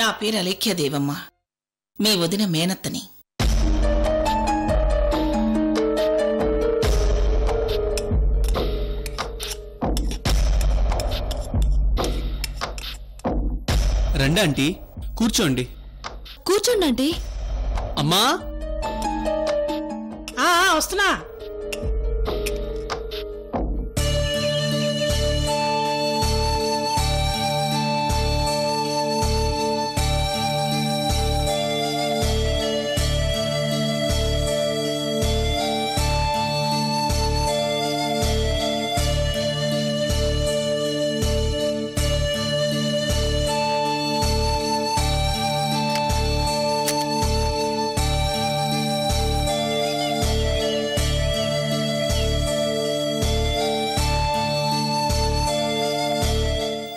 నా పేరు అలేఖ్యదేవమ్మ. మీ వదిన మేనత్తని. రండి ఆంటీ, కూర్చోండి. కూర్చోండి ఆంటీ. అమ్మా వస్తున్నా.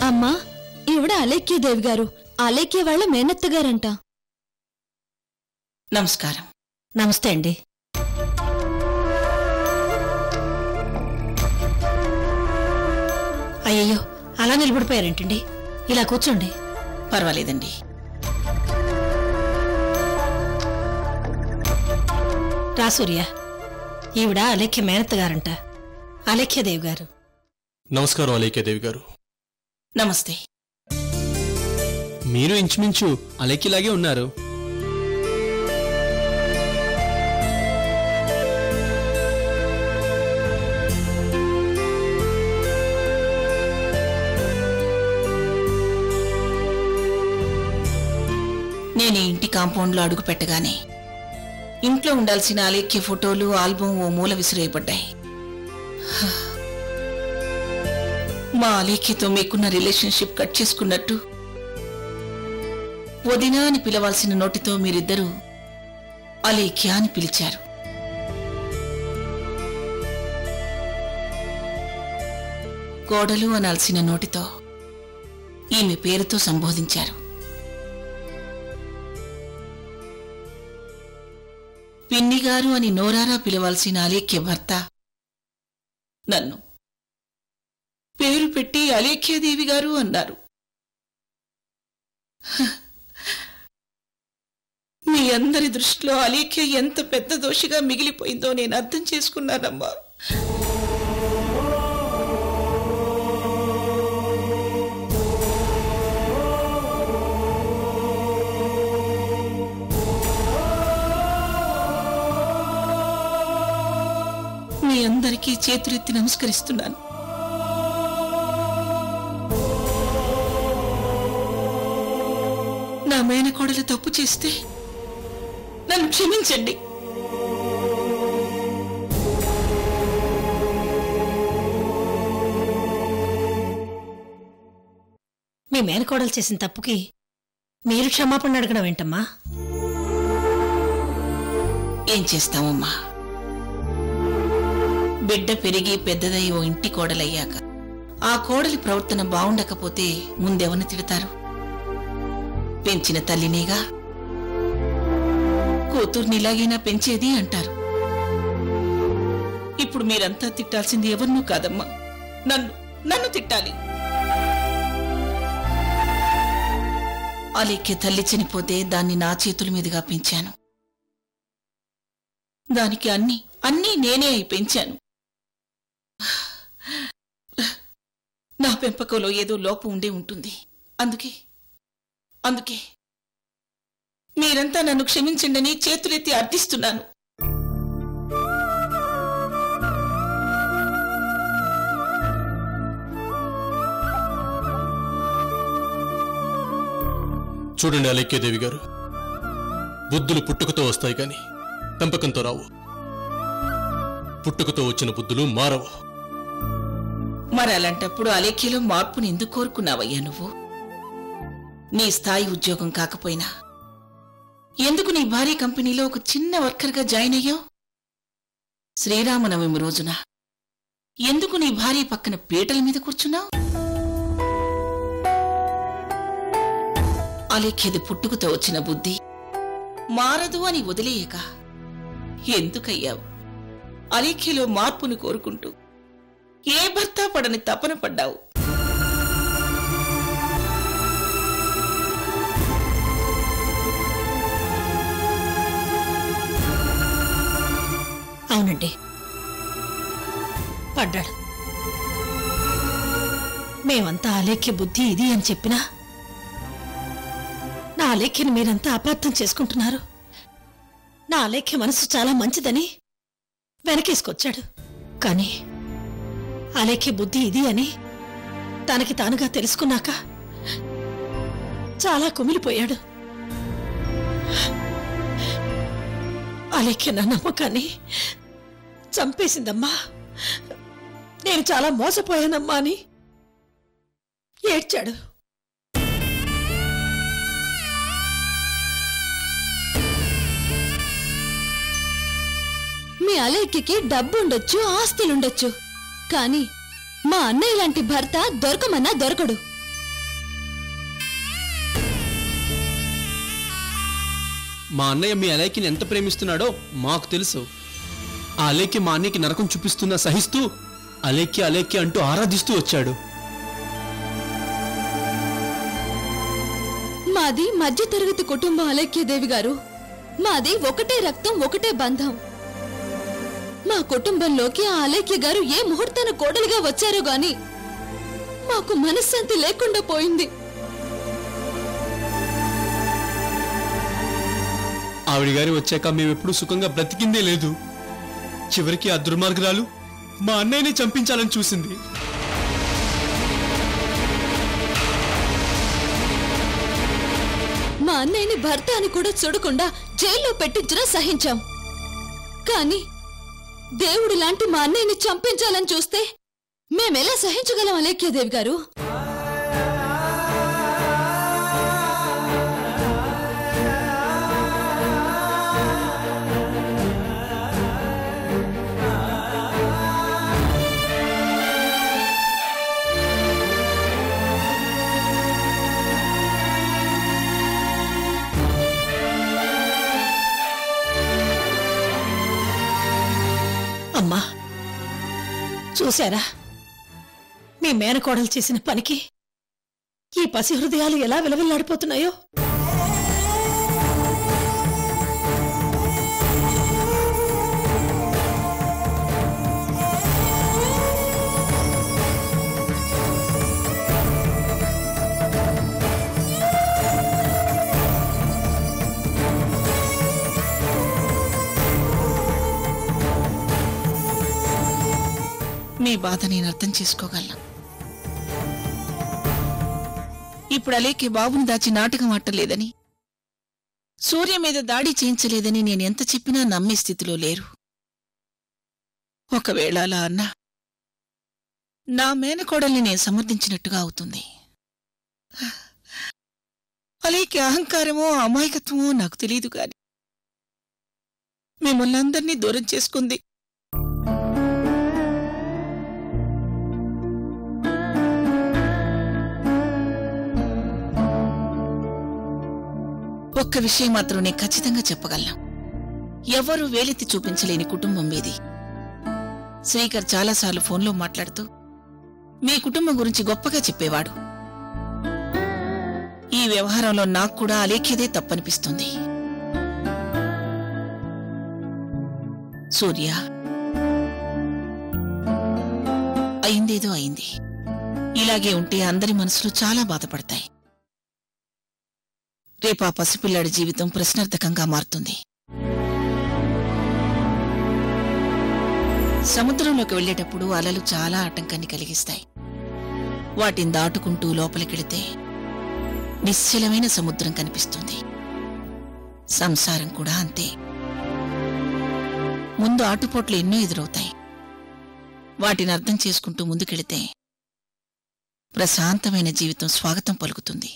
అమ్మా, ఈవిడ అలేఖ్యదేవి గారు, అలేఖ్య వాళ్ళ మేనత్తగారంట. నమస్కారం. నమస్తే అండి. అయ్యయ్యో, అలా నిలబడిపోయారేంటండి? ఇలా కూర్చోండి. పర్వాలేదండి. రా సూర్య, ఈవిడ అలేఖ్య మేనత్తగారంట, అలేఖ్యదేవి గారు. నమస్కారం అలేఖ్యదేవి గారు. నమస్తే. మీరు ఇంచుమించు అలేఖ్యలాగే ఉన్నారు. నేను ఇంటి కాంపౌండ్లో అడుగు పెట్టగానే ఇంట్లో ఉండాల్సిన అలేఖ్య ఫోటోలు, ఆల్బమ్ ఓ మూల విసిరేయబడ్డాయి. మా అలేఖ్యతో మీకున్న రిలేషన్షిప్ కట్ చేసుకున్నట్టు వదినా అని పిలవాల్సిన నోటితో మీరిద్దరూ అలేఖ్య అని పిలిచారు. కోడలు అనాల్సిన నోటితో ఈమె పేరుతో సంబోధించారు. పిన్నిగారు అని నోరారా పిలవాల్సిన అలేఖ్య భర్త నన్ను పేరు పెట్టి అలేఖ్యదేవి గారు అన్నారు. మీ అందరి దృష్టిలో అలేఖ్య ఎంత పెద్ద దోషిగా మిగిలిపోయిందో నేను అర్థం చేసుకున్నానమ్మా. మీ అందరికీ చేతులెత్తి నమస్కరిస్తున్నాను. నా మేనకోడలు తప్పు చేస్తే నన్ను క్షమించండి. మీ మేనకోడలు చేసిన తప్పుకి మీరు క్షమాపణ అడగడం ఏంటమ్మా? ఏం చేస్తామమ్మా, బిడ్డ పెరిగి పెద్దదై ఓ ఇంటి కోడలయ్యాక ఆ కోడలి ప్రవర్తన బావుండకపోతే ముందెవరిని తిడతారు? పెంచిన తల్లినేగా. కూతుర్నిలాగైనా పెంచేది అంటారు. ఇప్పుడు మీరంతా తిట్టాల్సింది ఎవరినూ కాదమ్మా, నన్ను తిట్టాలి. అలేఖ్య తల్లి చనిపోతే దాన్ని నా చేతుల మీదుగా పెంచాను. దానికి అన్నీ నేనే అయి పెంచాను. నా పెంపకంలో ఏదో లోపం ఉండే ఉంటుంది. అందుకే మీరంతా నన్ను క్షమించండి చేతులెత్తి అర్థిస్తున్నాను. చూడండి అలేఖ్యదేవి గారు, బుద్ధులు పుట్టుకతో వస్తాయి కానీ పెంపకంతో రావు. పుట్టుకతో వచ్చిన బుద్ధులు మారవు. మరి అలాంటప్పుడు అలేఖ్యలో మార్పుని ఎందుకు కోరుకున్నావయ్యా నువ్వు? నీ స్థాయి ఉద్యోగం కాకపోయినా ఎందుకు నీ భార్య కంపెనీలో ఒక చిన్న వర్కర్గా జాయిన్ అయ్యావు? శ్రీరామనవమి రోజున ఎందుకు నీ భార్య పక్కన పీటల మీద కూర్చున్నావు? అలేఖ్యది పుట్టుకతో వచ్చిన బుద్ధి మారదు అని వదిలేయక ఎందుకయ్యావు అలేఖ్యలో మార్పును కోరుకుంటూ ఏ భర్త పడని తపన పడ్డావు? అవునండి, పడ్డాడు. మేమంతా అలేఖ్య బుద్ధి ఇది అని చెప్పినా నా అలేఖ్యని మీరంతా అపార్థం చేసుకుంటున్నారు. నా అలేఖ్య మనసు చాలా మంచిదని వెనకేసుకొచ్చాడు. కానీ అలేఖ్య బుద్ధి ఇది అని తనకి తానుగా తెలుసుకున్నాక చాలా కుమిలిపోయాడు. అలేఖ్య నా నమ్మకాన్ని చంపేసిందమ్మా. నేను చాలా మోసపోయానమ్మా అని ఏడ్చాడు. మీ అలేఖ్యకి డబ్బుండొచ్చు, ఆస్తులుండొచ్చు, కానీ మా అన్నయ్య లాంటి భర్త దొరకమన్నా దొరకడు. మా అన్నయ్య మీ అలేఖ్యని ఎంత ప్రేమిస్తున్నాడో మాకు తెలుసు. ఆ అలేఖ్య మా అన్నయ్యకి నరకం చూపిస్తున్నా సహిస్తూ అలేఖ్య అలేఖ్య అంటూ ఆరాధిస్తూ వచ్చాడు. మాది మధ్యతరగతి కుటుంబం అలేఖ్యదేవి గారు. మాది ఒకటే రక్తం, ఒకటే బంధం. మా కుటుంబంలోకి ఆ అలేఖ్య గారు ఏ ముహూర్తాన కోడలిగా వచ్చారో గాని మాకు మనశ్శాంతి లేకుండా పోయింది. ఆవిడ గారి వచ్చాక మేమెప్పుడు సుఖంగా బ్రతికిందే లేదు. చివరికి ఆ దుర్మార్గురాలు మా అన్నయ్యని చంపించాలని చూసింది. మా అన్నయ్యని భర్త అని కూడా చూడకుండా జైల్లో పెట్టించినా సహించాం. కానీ దేవుడు లాంటి మా అన్నయ్యని చంపించాలని చూస్తే మేమెలా సహించగలం అలేఖ్యదేవి గారు? అమ్మా, చూశారా మీ మేనకోడలు చేసిన పనికి ఈ పసి హృదయాలు ఎలా విలవిల్లాడిపోతున్నాయో? మీ బాధ నేను అర్థం చేసుకోగలను. ఇప్పుడు అలేఖ్య బాబుని దాచి నాటకం ఆటలేదని, సూర్య మీద దాడి చేయించలేదని నేను ఎంత చెప్పినా నమ్మే స్థితిలో లేరు. ఒకవేళ అలా అన్నా నా మేనకోడల్ని నేను సమర్థించినట్టుగా అవుతుంది. అలేఖ్య అహంకారమో అమాయకత్వమో నాకు తెలియదు కాని మిమ్మల్ని అందరినీ దూరం చేసుకుంది. ఒక్క విషయం మాత్రం నేను ఖచ్చితంగా చెప్పగలను. ఎవరూ వేలెత్తి చూపించలేని కుటుంబం మీది. శ్రీకర్ చాలాసార్లు ఫోన్లో మాట్లాడుతూ మీ కుటుంబం గురించి గొప్పగా చెప్పేవాడు. ఈ వ్యవహారంలో నాకు కూడా అలేఖ్యదే తప్పనిపిస్తుంది. సూర్య, అయిందేదో అయింది. ఇలాగే ఉంటే అందరి మనసులు చాలా బాధపడతాయి. రేపా పసిపిల్లాడి జీవితం ప్రశ్నార్థకంగా మారుతుంది. సముద్రంలోకి వెళ్లేటప్పుడు అలలు చాలా ఆటంకాన్ని కలిగిస్తాయి. వాటిని దాటుకుంటూ లోపలికెళితే నిశ్చలమైన సముద్రం కనిపిస్తుంది. సంసారం కూడా అంతే. ముందు ఆటుపోట్లు ఎన్నో ఎదురవుతాయి. వాటిని అర్థం చేసుకుంటూ ముందుకెళితే ప్రశాంతమైన జీవితం స్వాగతం పలుకుతుంది.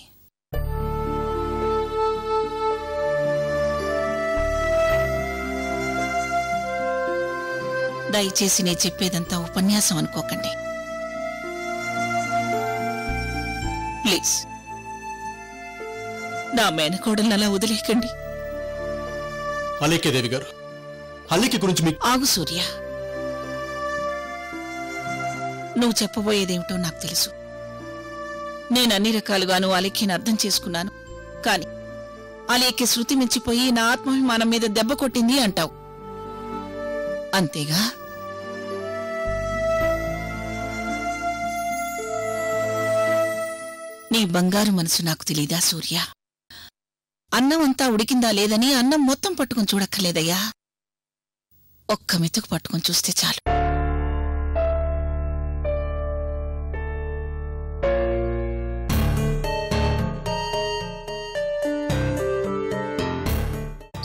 దయచేసి నే చెప్పేదంతా ఉపన్యాసం అనుకోకండి. ప్లీజ్, నా మేనకోడల్ని అలా వదిలేకండి. అలేఖ్యదేవి గారు, అలేఖ్య గురించి మీకు... ఆగు సూర్య, నువ్వు చెప్పబోయేదేమిటో నాకు తెలుసు. నేను అన్ని రకాలుగాను అలేఖ్యని అర్థం చేసుకున్నాను. కాని అలేఖ్య శృతి మించిపోయి నా ఆత్మాభిమానం మీద దెబ్బ కొట్టింది అంటావు. అంతేగా? నీ బంగారు మనసు నాకు తెలీదా సూర్య? అన్నం అంతా ఉడికిందా లేదని అన్నం మొత్తం పట్టుకుని చూడక్కర్లేదయ్యా. ఒక్క మెతుకు పట్టుకుని చూస్తే చాలు.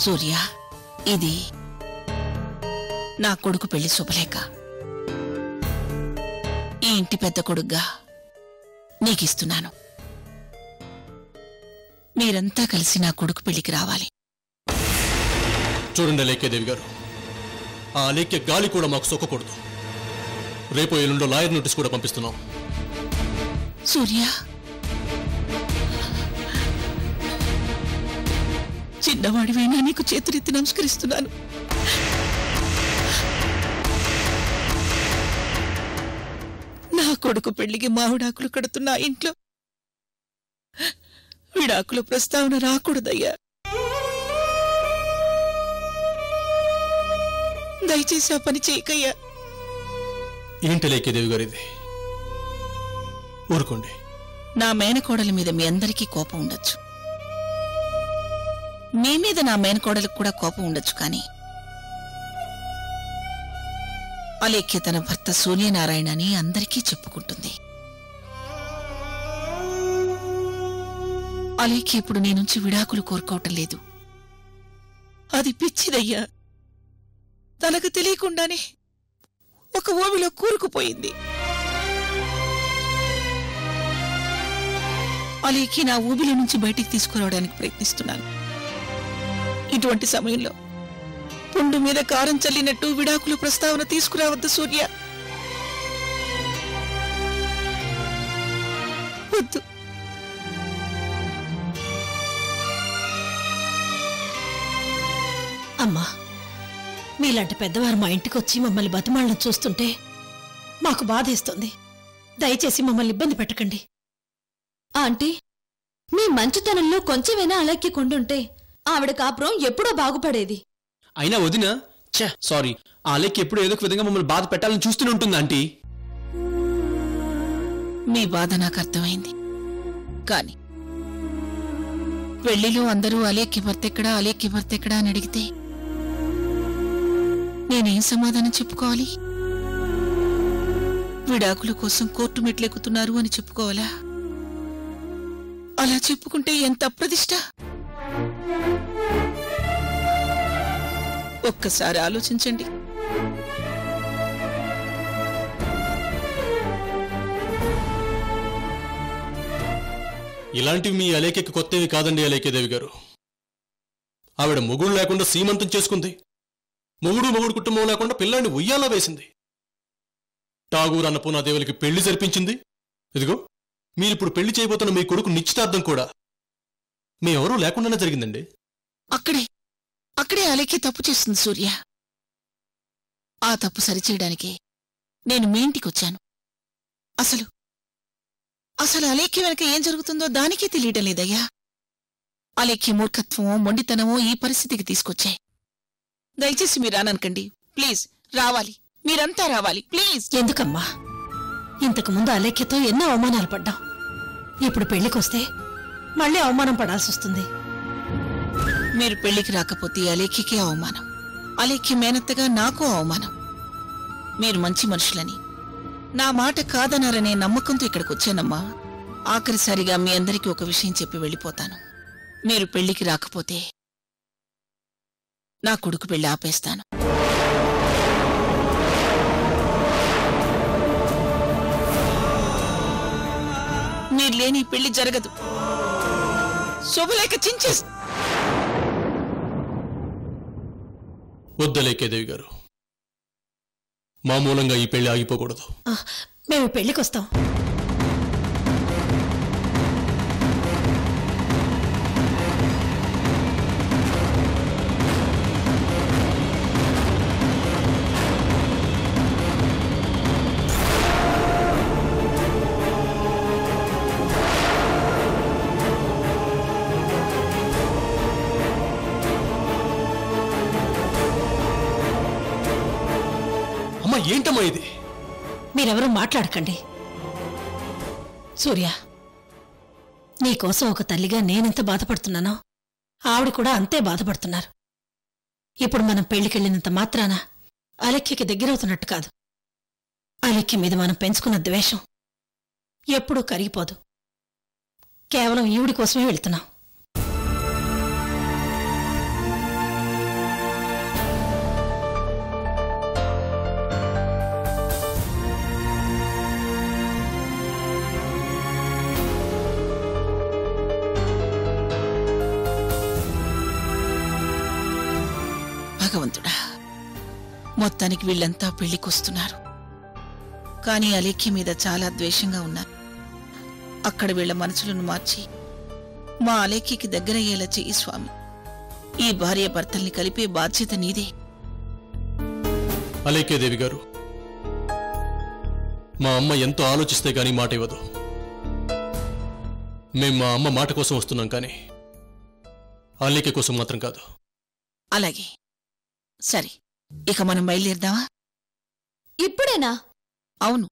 సూర్య, ఇది నా కొడుకు పెళ్లి శుభలేఖ. ఈ ఇంటి పెద్ద కొడుగ్గా నీకిస్తున్నాను. మీరంతా కలిసి నా కొడుకు పెళ్లికి రావాలి. చూడండి అలేఖ్యదేవి గారు, ఆ అలేఖ్య గాలి కూడా మాకు సొక్కకూడదు. రేపు ఎల్లుండో లాయర్ నోటీస్ కూడా పంపిస్తున్నాం. సూర్య, చిన్నవాడివైనా నీకు చేతులెత్తి నమస్కరిస్తున్నాను. నా కొడుకు పెళ్లికి మామిడాకులు కడుతున్నా ఇంట్లో విడాకుల ప్రస్తావన రాకూడదయ్యా. దయచేసి ఆ పని చేయకయ్యా. ఏంటి అలేఖ్యదేవి గారు ఇది? ఊరుకోండి. నా మేనకోడల మీద మీ అందరికీ కోపం ఉండొచ్చు, మీ మీద నా మేనకోడలకు కూడా కోపం ఉండొచ్చు, కానీ అలేఖ్య తన భర్త సూర్యనారాయణ అని అందరికీ చెప్పుకుంటుంది. అలేఖ్య ఇప్పుడు నీ నుంచి విడాకులు కోరుకోవటం లేదు. అది పిచ్చిదయ్యా. తనకు తెలియకుండానే ఒక ఊబిలో కూరుకుపోయింది. అలేఖ్య నా ఊబిలో నుంచి బయటికి తీసుకురావడానికి ప్రయత్నిస్తున్నాను. ఇటువంటి సమయంలో పుండు మీద కారం చల్లినట్టు విడాకుల ప్రస్తావన తీసుకురావద్దు సూర్య. వద్దు. అమ్మా, మీలాంటి పెద్దవారు మా ఇంటికి వచ్చి మమ్మల్ని బతిమాలను చూస్తుంటే మాకు బాధేస్తుంది. దయచేసి మమ్మల్ని ఇబ్బంది పెట్టకండి. ఆంటీ, మీ మంచితనంలో కొంచెమైనా అలక్కి కొండుంటే ఆవిడ కాపురం ఎప్పుడో బాగుపడేది. అయినా వదినా, సారీ, ఆ అలేఖ్య ఎప్పుడు ఏదో ఒక విధంగా మమ్మల్ని బాధ పెట్టాలని చూస్తూనే ఉంటుంది ఆంటీ. మీ బాధ నాకు అర్థమైంది, కాని పెళ్లిలో అందరూ అలేఖ్య భర్తెక్కడా అలేఖ్య భర్తెక్కడా అని అడిగితే నేనేం సమాధానం చెప్పుకోవాలి? విడాకుల కోసం కోర్టు మెట్లెక్కుతున్నారు అని చెప్పుకోవాలా? అలా చెప్పుకుంటే ఎంత అప్రదిష్ట! ఒక్కసారి ఆలోచించండి. ఇలాంటివి మీ అలేఖ్యకి కొత్తవి కాదండి అలేఖ్యదేవి గారు. ఆవిడ మొగుడు లేకుండా సీమంతం చేసుకుంది. మొగుడు కుటుంబం లేకుండా పిల్లాన్ని ఉయ్యాలా వేసింది. ఠాగూర్ అన్నపూర్ణాదేవులకి పెళ్లి జరిపించింది. ఇదిగో మీరిప్పుడు పెళ్లి చేయబోతున్న మీ కొడుకు నిశ్చితార్థం కూడా మేమెవరూ లేకుండానే జరిగిందండి. అక్కడే అలేఖ్య తప్పు చేస్తుంది సూర్య. ఆ తప్పు సరిచేయడానికి నేను మీ ఇంటికొచ్చాను. అసలు అలేఖ్య వెనక ఏం జరుగుతుందో దానికే తెలియటం లేదయ్యా. అలేఖ్య మూర్ఖత్వమో మొండితనమో ఈ పరిస్థితికి తీసుకొచ్చాయి. దయచేసి మీరు రాననకండి ప్లీజ్. రావాలి, మీరంతా రావాలి ప్లీజ్. ఎందుకమ్మా? ఇంతకుముందు అలేఖ్యతో ఎన్నో అవమానాలు పడ్డాం. ఇప్పుడు పెళ్లికొస్తే మళ్ళీ అవమానం పడాల్సి వస్తుంది. మీరు పెళ్లికి రాకపోతే అలేఖ్యకే అవమానం, అలేఖ్య మేనత్తగా నాకు అవమానం. మీరు మంచి మనుషులని, నా మాట కాదనారనే నమ్మకంతో ఇక్కడికొచ్చానమ్మా. ఆఖరిసారిగా మీ అందరికీ ఒక విషయం చెప్పి వెళ్ళిపోతాను. మీరు పెళ్లికి రాకపోతే నా కొడుకు పెళ్లి ఆపేస్తాను. మీరు లేని పెళ్లి జరగదు. శుభలేఖ చించేస్. వద్దలేఖ్యదేవి గారు, మా మూలంగా ఈ పెళ్లి ఆగిపోకూడదు. మేము పెళ్లికొస్తాం. అమ్మ ఏంటమ్మా ఇది? మీరెవరూ మాట్లాడకండి. సూర్య, నీకోసం ఒక తల్లిగా నేనెంత బాధపడుతున్నానో ఆవిడ కూడా అంతే బాధపడుతున్నారు. ఇప్పుడు మనం పెళ్లికెళ్ళినంత మాత్రాన అలెక్యకి దగ్గరవుతున్నట్టు కాదు. అలెక్య మీద మనం పెంచుకున్న ద్వేషం ఎప్పుడూ కరిగిపోదు. కేవలం ఈవిడి కోసమే వెళ్తున్నాం. భగవంతుడా, మొత్తానికి వీళ్ళంతా పెళ్లికొస్తున్నారు. కానీ అలేఖ్య మీద చాలా ద్వేషంగా ఉన్నారు. అక్కడ వీళ్ల మనసులను మార్చి మా అలేఖ్యకి దగ్గరయ్యేలా చెయ్యి స్వామి. ఈ భార్య భర్తల్ని కలిపే బాధ్యత నీదే. అలేఖ్యదేవి గారు, మా అమ్మ ఎంతో ఆలోచిస్తే గానీ మాట ఇవ్వదు. మేం మా అమ్మ మాట కోసం వస్తున్నాం కానీ అలేఖ్య కోసం మాత్రం కాదు. అలాగే, సరే, ఇక మనం బయలుదేరదామా? ఇప్పుడేనా? అవును.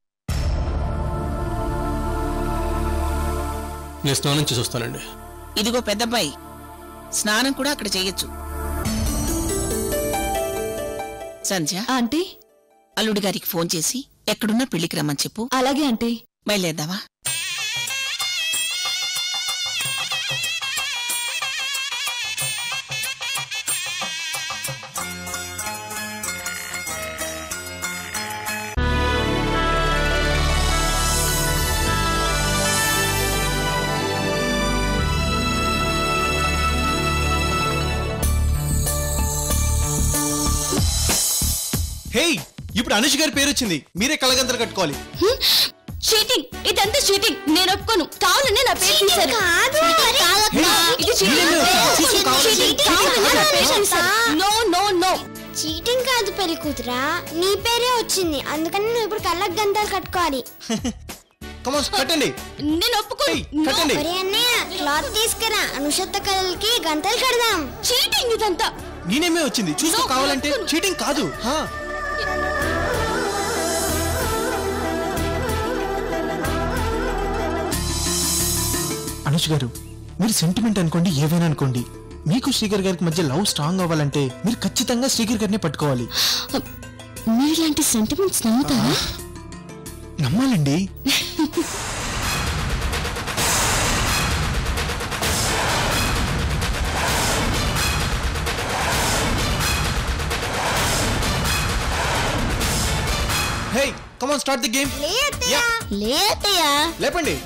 నేను స్నానం చేసి వస్తానండి. ఇదిగో పెద్దబ్బాయి, స్నానం కూడా అక్కడ చేయొచ్చు. సంధ్య, ఆంటీ, అల్లుడి గారికి ఫోన్ చేసి ఎక్కడున్నా పెళ్లికి రమ్మని చెప్పు. అలాగే ఆంటీ. బయలుదేరదామా? హే, ఇప్పుడు అనుష్ గారి పేరు వచ్చింది. మీరే కళ్ళగంతలు కట్టుకోవాలి. చీటింగ్, ఇదంతా చీటింగ్. నేను ఒప్పుకోను. కావాలనే నా పేరు తీశారు. ఇది నో నో నో, చీటింగ్ కాదు పెళ్లి కూతురా, నీ పేరే వచ్చింది. అందుకని నువ్వు ఇప్పుడు కళ్ళకు గంతలు కట్టుకోవాలి. కమాన్, కట్టండి. నేను ఒప్పుకోను. కట్టండి. ఒరే అన్నయ్య, క్లాత్ తీసుకురా, అనుషత్త కళ్ళకి గంతలు కడదాం. చీటింగ్ ఇదంతా. నేనేమే వచ్చింది చూసుకో. కావాలంటే చీటింగ్ కాదు. అనుష్ గారు, మీరు సెంటిమెంట్ అనుకోండి, ఏవైనా అనుకోండి, మీకు శ్రీకర్ గారికి మధ్య లవ్ స్ట్రాంగ్ అవ్వాలంటే మీరు ఖచ్చితంగా శ్రీకర్ గారిని పట్టుకోవాలి. మీరు ఇలాంటి సెంటిమెంట్స్ నమ్ముతారా? నమ్మాలండి. హే, కమాన్, స్టార్ట్ ది గేమ్. లేతయ్యా, లేపండి.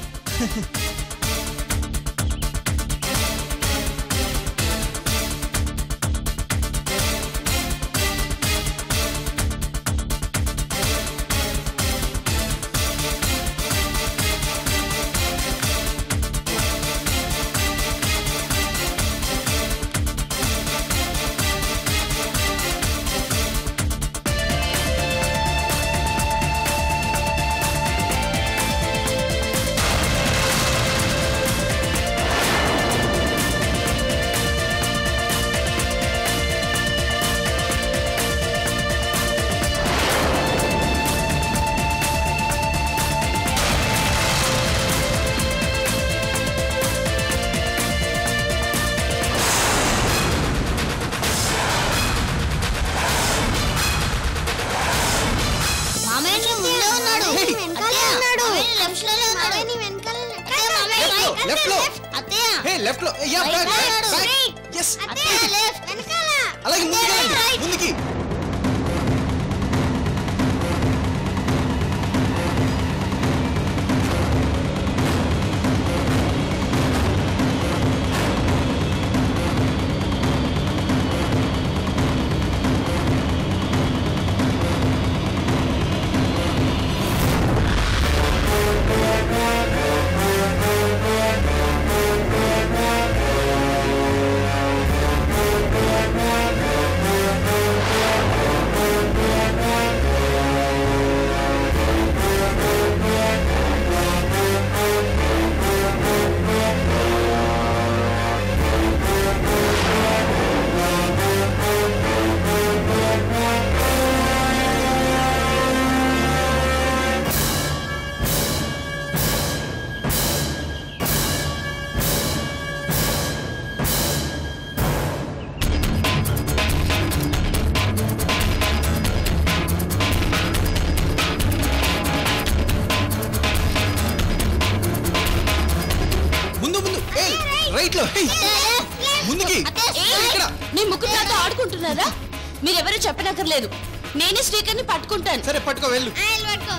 లెఫ్ట్ లో. అలాగే ముందుకి. మీ ముక్కు నాతో ఆడుకుంటున్నారా? మీరెవరూ చెప్పనక్కర్లేదు, నేనే శ్రీకర్ని పట్టుకుంటాను. సరే పట్టుకో వెళ్ళు. పట్టుకో